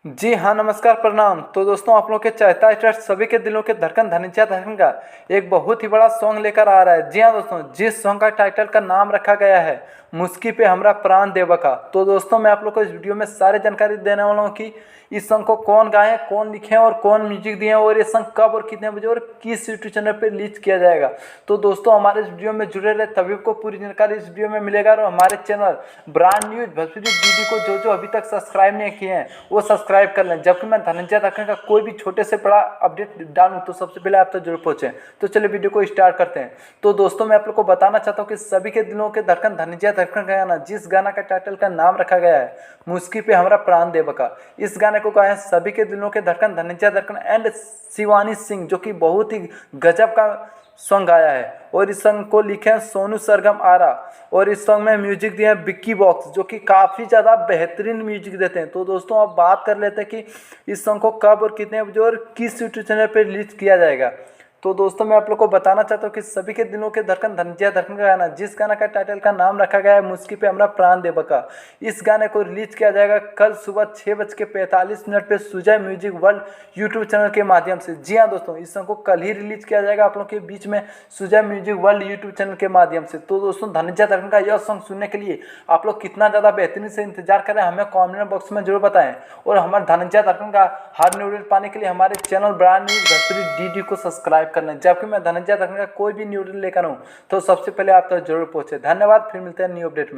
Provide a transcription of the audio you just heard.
जी हाँ, नमस्कार, प्रणाम। तो दोस्तों, आप लोग के चाहता स्टार्स सभी के दिलों के धड़कन धनंजय धड़कन का एक बहुत ही बड़ा सॉन्ग लेकर आ रहा है। जी हाँ दोस्तों, जिस सॉन्ग का टाइटल का नाम रखा गया है मुस्की पे हमरा प्राण देव का। तो दोस्तों, मैं आप लोग को इस वीडियो में सारी जानकारी देने वाला हूँ कि इस सॉन्ग को कौन गाए हैं, कौन लिखे हैं और कौन म्यूजिक दिए हैं, और ये सॉन्ग कब और कितने बजे और किस यूट्यूब चैनल पर रिलीज किया जाएगा। तो दोस्तों, हमारे इस वीडियो में जुड़े रहे, तभी को पूरी जानकारी इस वीडियो में मिलेगा। और हमारे channel brand news Bhojpuri DD को जो अभी तक सब्सक्राइब नहीं किए हैं वो सब्सक्राइब कर लें। जबकि मैं धनंजय धड़कन का कोई भी छोटे से बड़ा अपडेट डालूं तो सबसे पहले आप तक जरूर पहुंचे। तो चलिए वीडियो को स्टार्ट करते हैं। तो दोस्तों, मैं आप लोग को बताना चाहता हूं कि सभी के दिलों के धड़कन धनंजय धड़कन का गाना, जिस गाना का टाइटल का नाम रखा गया है मुस्की पे हमरा प्राण देव का, इस गाने को गाए सभी के दिलों के धड़कन धनंजय धड़कन एंड शिवानी सिंह, जो कि बहुत ही गजब का सॉन्ग गाया है। और इस सॉन्ग को लिखे हैं सोनू सरगम आरा, और इस सॉन्ग में म्यूजिक दिया है बिक्की बॉक्स, जो कि काफ़ी ज़्यादा बेहतरीन म्यूजिक देते हैं। तो दोस्तों, अब बात कर लेते हैं कि इस सॉन्ग को कब और कितने बजे और किस यूट्यूब चैनल पर रिलीज किया जाएगा। तो दोस्तों, मैं आप लोग को बताना चाहता हूँ कि सभी के दिलों के धड़कन धनंजय धड़कन का गाना, जिस गाना का टाइटल का नाम रखा गया है मुस्की पे हमरा प्राण देव का, इस गाने को रिलीज किया जाएगा कल सुबह 6:45 पे Sujay music world YouTube channel के माध्यम से। जी हाँ दोस्तों, इस सॉन्ग को कल ही रिलीज किया जाएगा आप लोग के बीच में Sujay music world YouTube channel के माध्यम से। तो दोस्तों, धनंजय धड़कन का यह सॉन्ग सुनने के लिए आप लोग कितना ज़्यादा बेहतरीन से इंतजार करें, हमें कॉमेंट बॉक्स में जरूर बताएं। और हमारे धनंजय धड़कन का हर न्यूज पाने के लिए हमारे channel brand news Bhojpuri DD को सब्सक्राइब कर लें। जबकि मैं धनंजय धड़कन का कोई भी न्यूज लेकर आऊँ तो सबसे पहले आप तक जरूर पहुंचे। धन्यवाद, फिर मिलते हैं न्यू अपडेट में।